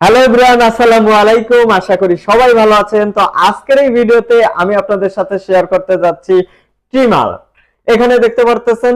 Hello everyone, আসসালামু আলাইকুম। আশা করি সবাই ভালো আছেন। তো আজকের এই ভিডিওতে আমি আপনাদের সাথে শেয়ার করতে যাচ্ছি ট্রিমার। এখানে দেখতে পারতেছেন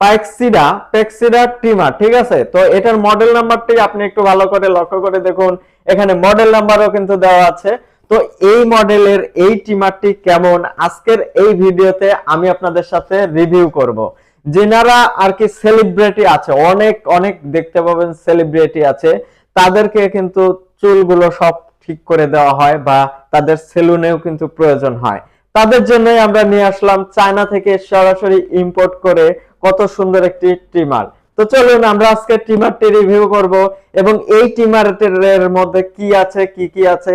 পেক্সিডা ট্রিমার, ঠিক আছে। তো এটার মডেল নাম্বারটি আপনি একটু ভালো করে লক্ষ্য করে দেখুন, এখানে মডেল নাম্বারও কিন্তু দেওয়া আছে। তো এই মডেলের এই ট্রিমারটি কেমন, আজকের এই ভিডিওতে আমি আপনাদের সাথে রিভিউ করব। যেনারা আর কি সেলিব্রিটি আছে, অনেক অনেক দেখতে পাবেন সেলিব্রিটি আছে, তাদেরকে কিন্তু চুলগুলো সব ঠিক করে দেওয়া হয় বা তাদের সেলুনেও কিন্তু প্রয়োজন হয়। তাদের জন্যই আমরা নিয়ে আসলাম চায়না থেকে সরাসরি ইম্পোর্ট করে কত সুন্দর একটি ট্রিমার। তো চলুন আমরা আজকে ট্রিমারটি রিভিউ করব এবং এই ট্রিমারের মধ্যে কি আছে, কি আছে,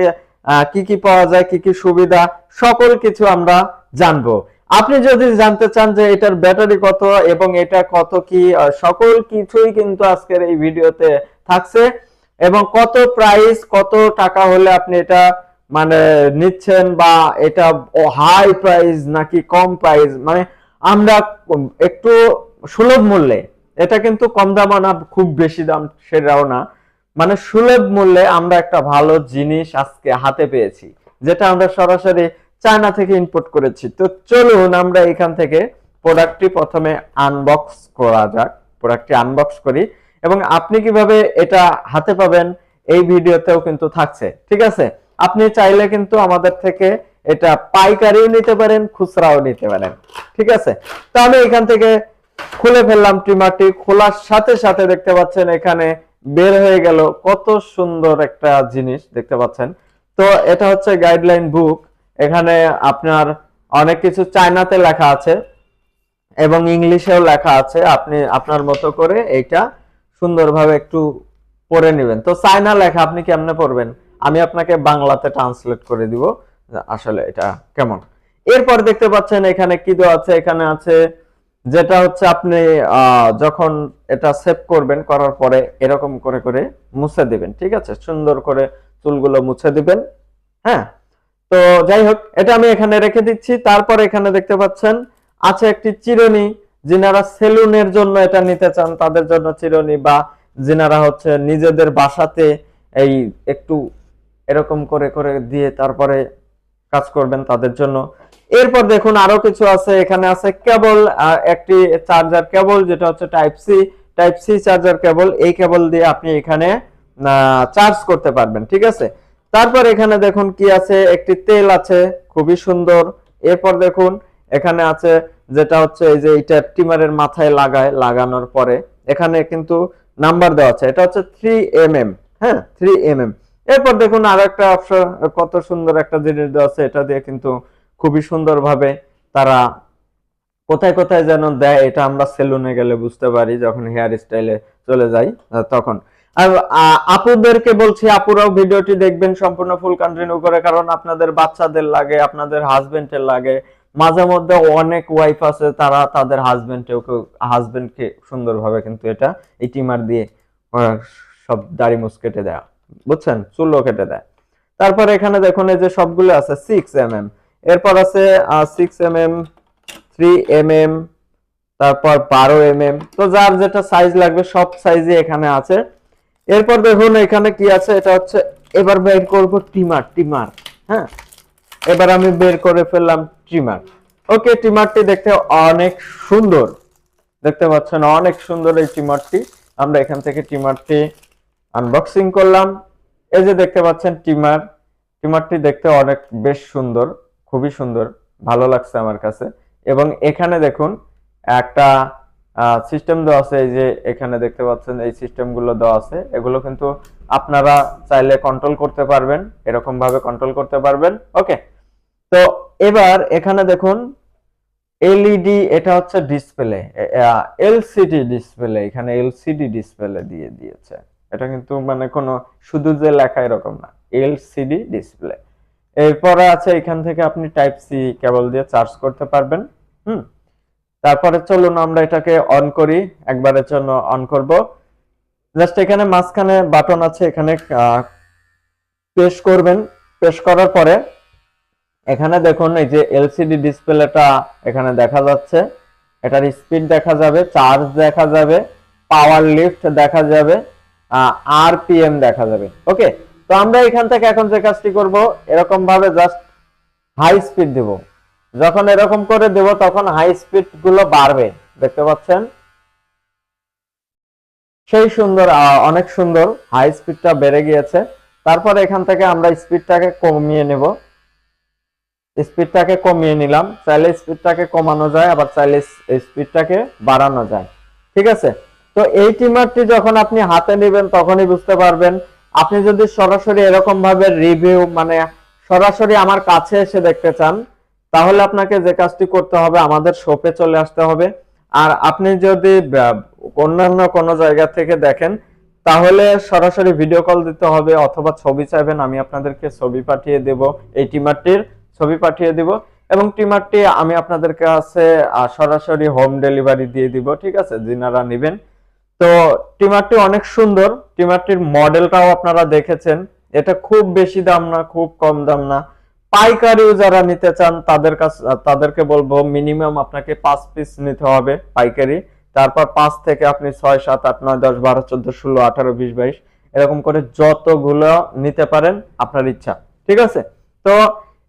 কি পাওয়া যায়, কি সুবিধা, সকল কিছু আমরা জানবো। আপনি যদি জানতে চান যে এটার ব্যাটারি কত এবং এটা কত কি, সকল কিছুই কিন্তু আজকের এই ভিডিওতে থাকছে। এবং কত প্রাইস, কত টাকা হলে আপনি এটা মানে নিচ্ছেন, বা এটা হাই প্রাইস নাকি কম প্রাইস, মানে আমরা একটু সুলভ মূল্যে, এটা কিন্তু কম দাম না খুব বেশি দাম সেটাও না, মানে সুলভ মূল্যে আমরা একটা ভালো জিনিস আজকে হাতে পেয়েছি, যেটা আমরা সরাসরি চায়না থেকে ইম্পোর্ট করেছি। তো চলুন আমরা এখান থেকে প্রোডাক্টটি প্রথমে আনবক্স করা যাক। প্রোডাক্টটি আনবক্স করি এবং আপনি কিভাবে এটা হাতে পাবেন এই ভিডিওতেও কিন্তু থাকছে, ঠিক আছে। আপনি চাইলে কিন্তু আমাদের থেকে এটা পাইকারিও নিতে পারেন, খুচরাও নিতে পারেন, ঠিক আছে। তো আমি এখান থেকে খুলে ফেললাম ট্রিমারটি। খোলার সাথে সাথে দেখতে পাচ্ছেন এখানে বের হয়ে গেল কত সুন্দর একটা জিনিস দেখতে পাচ্ছেন। তো এটা হচ্ছে গাইডলাইন বুক। এখানে আপনার অনেক কিছু চায়নাতে লেখা আছে এবং ইংলিশেও লেখা আছে। আপনি আপনার মতো করে এইটা সুন্দরভাবে একটু পড়ে নেবেন। তো চায়না লেখা আপনি কেমনে পড়বেন, আমি আপনাকে বাংলাতে ট্রান্সলেট করে দিব আসলে এটা কেমন। এরপর দেখতে পাচ্ছেন এখানে কি দেওয়া আছে, এখানে আছে যেটা হচ্ছে আপনি যখন এটা সেভ করবেন, করার পরে এরকম করে করে মুছে দিবেন, ঠিক আছে। সুন্দর করে চুলগুলো মুছে দিবেন। হ্যাঁ, তো যাই হোক, এটা আমি এখানে রেখে দিচ্ছি। তারপর এখানে দেখতে পাচ্ছেন আছে একটি চিরুনি। যিনারা সেলুনের জন্য এটা নিতে চান তাদের জন্য চিরুনি, বা যিনারা হচ্ছে নিজেদের বাসাতে এই একটু এরকম করে করে দিয়ে তারপরে কাজ করবেন তাদের জন্য। এরপর দেখুন আরো কিছু আছে, এখানে আছে কেবল, একটি চার্জার কেবল, যেটা হচ্ছে টাইপ সি চার্জার কেবল। এই কেবল দিয়ে আপনি এখানে চার্জ করতে পারবেন, ঠিক আছে। তারপর এখানে দেখুন কি আছে, একটি তেল আছে, খুবই সুন্দর। এরপর দেখুন এখানে আছে যেটা হচ্ছে এই যে এটা ট্রিমারের মাথায় লাগানোর পরে এখানে কিন্তু নাম্বার দেওয়া আছে, এটা হচ্ছে 3mm। হ্যাঁ, 3mm। এরপর দেখুন আর একটা অপশন, কত সুন্দর একটা জিনিস দেওয়া আছে, এটা দিয়ে কিন্তু খুবই সুন্দরভাবে তারা কোথায় কোথায় যেন দেয়, এটা আমরা সেলুনে গেলে বুঝতে পারি, যখন হেয়ার স্টাইলে চলে যাই তখন। আর আপুদেরকে বলছি, আপুরাও ভিডিওটি দেখবেন সম্পূর্ণ ফুল কন্টিনিউ করে, কারণ আপনাদের বাচ্চাদের লাগে, আপনাদের হাজবেন্ডের লাগে। মাঝে মধ্যে অনেক ওয়াইফ আছে, তারা তাদের হাজবেন্ডকে সুন্দরভাবে কিন্তু এটা এই টিমার দিয়ে সব দাড়ি মুছ কেটে দেয়, বুঝছেন, চুলও কেটে দেয়। তারপর এখানে দেখুন এই যে সবগুলো আছে 6mm, এরপর আছে 6mm, 3mm, তারপর 12mm। তো যার যেটা সাইজ লাগবে সব সাইজই এখানে আছে। এরপর দেখুন এখানে কি আছে, এটা হচ্ছে এবার বের করব ট্রিমার। হ্যাঁ, এবার আমি বের করে ফেললাম ট্রিমার। ওকে, ট্রিমারটি দেখতে অনেক সুন্দর, দেখতে পাচ্ছেন অনেক সুন্দর এই ট্রিমারটি। আমরা এখান থেকে ট্রিমারটি আনবক্সিং করলাম। এই যে দেখতে পাচ্ছেন ট্রিমারটি দেখতে অনেক বেশ সুন্দর, খুবই সুন্দর, ভালো লাগছে আমার কাছে। এবং এখানে দেখুন একটা সিস্টেম দেওয়া আছে, এই যে এখানে দেখতে পাচ্ছেন এই সিস্টেমগুলো দেওয়া আছে, এগুলো কিন্তু আপনারা চাইলে কন্ট্রোল করতে পারবেন, এরকম ভাবে কন্ট্রোল করতে পারবেন। ওকে, তো এবার এখানে দেখুন এলইডি, এটা হচ্ছে ডিসপ্লে, এলসিডি ডিসপ্লে, এখানে এলসিডি ডিসপ্লে দিয়ে দিয়েছে। এটা কিন্তু মানে কোনো শুধু যে লেখা এরকম না, এলসিডি ডিসপ্লে। এরপরে আছে এখান থেকে আপনি টাইপ সি কেবল দিয়ে চার্জ করতে পারবেন। তারপরে চলুন আমরা এটাকে অন করি, একবারের জন্য অন করব। জাস্ট এখানে মাঝখানে বাটন আছে, এখানে প্রেস করবেন। প্রেস করার পরে এখানে দেখুন এই যে এলসিডি ডিসপ্লেটা এখানে দেখা যাচ্ছে, এটার স্পিড দেখা যাবে, চার্জ দেখা যাবে, পাওয়ার লিফট দেখা যাবে, আরপিএম দেখা যাবে। ওকে, তো আমরা এখান থেকে এখন যে কাজটি করব, এরকম ভাবে জাস্ট হাই স্পিড দেব। যখন এরকম করে দেব তখন হাই স্পিড গুলো বাড়বে, দেখতে পাচ্ছেন সেই সুন্দর, অনেক সুন্দর হাই স্পিডটা বেড়ে গিয়েছে। তারপর এখান থেকে আমরা স্পিডটাকে কমিয়ে নেব। স্পিডটাকে কমিয়ে নিলাম, চাইলে স্পিডটাকে কমানো যায়, আবার চাইলে স্পিডটাকে বাড়ানো যায়। ঠিক আছে, তো এই ট্রিমারটি যখন আপনি হাতে নেবেন তখনই বুঝতে পারবেন। আপনি যদি সরাসরি এরকম ভাবে রিভিউ, মানে সরাসরি আমার কাছে এসে দেখতে চান, তাহলে আপনাকে যে কাজটি করতে হবে, আমাদের শপে চলে আসতে হবে। আর আপনি যদি অন্যান্য কোনো জায়গা থেকে দেখেন, তাহলে সরাসরি ভিডিও কল দিতে হবে, অথবা ছবি চাইবেন, আমি আপনাদেরকে ছবি পাঠিয়ে দেব, এই ট্রিমারটির ছবি পাঠিয়ে দিব, এবং ট্রিমারটি আমি আপনাদের কাছে সরাসরি হোম ডেলিভারি দিয়ে দিব। ঠিক আছে, যিনারা নেবেন। তো ট্রিমারটি অনেক সুন্দর, ট্রিমারটির মডেলটাও আপনারা দেখেছেন। এটা খুব বেশি দাম না, খুব কম দাম না। পাইকারিও যারা নিতে চান তাদেরকে বলবো মিনিমাম আপনাকে 5 পিস নিতে হবে পাইকারি। তারপর 5 থেকে আপনি 6, 7, 8, 9, 10, 12, 14, 16, 18, 20, 22 এরকম করে যতগুলো নিতে পারেন, আপনার ইচ্ছা। ঠিক আছে, তো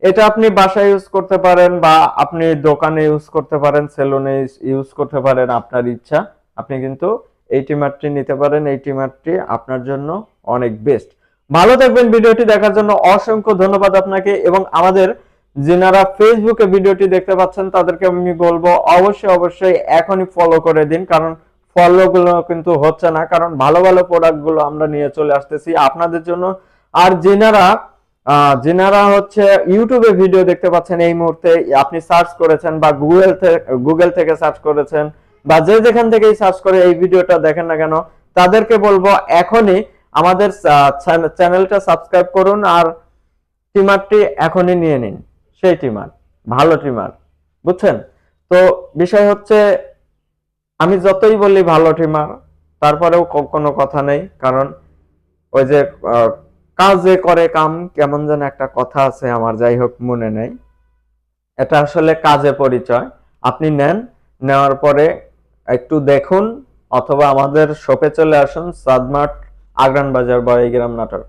এটা আপনি বাসায় ইউজ করতে পারেন, বা আপনি দোকানে ইউজ করতে পারেন, সেলুনে ইউজ করতে পারেন, আপনার ইচ্ছা। আপনি কিন্তু এই ট্রিমারটি নিতে পারেন, এই ট্রিমারটি আপনার জন্য অনেক বেস্ট। ভালো থাকবেন, ভিডিওটি দেখার জন্য অসংখ্য ধন্যবাদ আপনাকে। এবং আমাদের যারা ফেসবুকে ভিডিওটি দেখতে পাচ্ছেন তাদেরকে আমি বলবো অবশ্যই এখনই ফলো করে দিন, কারণ ফলো গুলো কিন্তু হচ্ছে না, কারণ ভালো ভালো প্রোডাক্ট গুলো আমরা নিয়ে চলে আসতেছি আপনাদের জন্য। আর যারা হচ্ছে ইউটিউবে ভিডিও দেখতে পাচ্ছেন এই মুহূর্তে, আপনি সার্চ করেছেন বা গুগল থেকে সার্চ করেছেন, বা যে যেখান থেকেই সার্চ করে এই ভিডিওটা দেখেন না কেন, তাদেরকে বলবো এখনই আমাদের চ্যানেলটা সাবস্ক্রাইব করুন, আর ট্রিমারটি এখনই নিয়ে নিন। সেই ট্রিমার, ভালো ট্রিমার, বুঝছেন? তো বিষয় হচ্ছে, আমি যতই বলি ভালো ট্রিমার, তারপরেও কোনো কথা নেই, কারণ ওই যে কাজে করে কাম, কেমন যেন একটা কথা আছে আমার, যাই হোক মনে নেই। এটা আসলে কাজে পরিচয়। আপনি নেন, নেওয়ার পরে একটু দেখুন, অথবা আমাদের শপে চলে আসুন, সাদমার্ট, আগ্রান বাজার, বড়াইগ্রাম, নাটোর।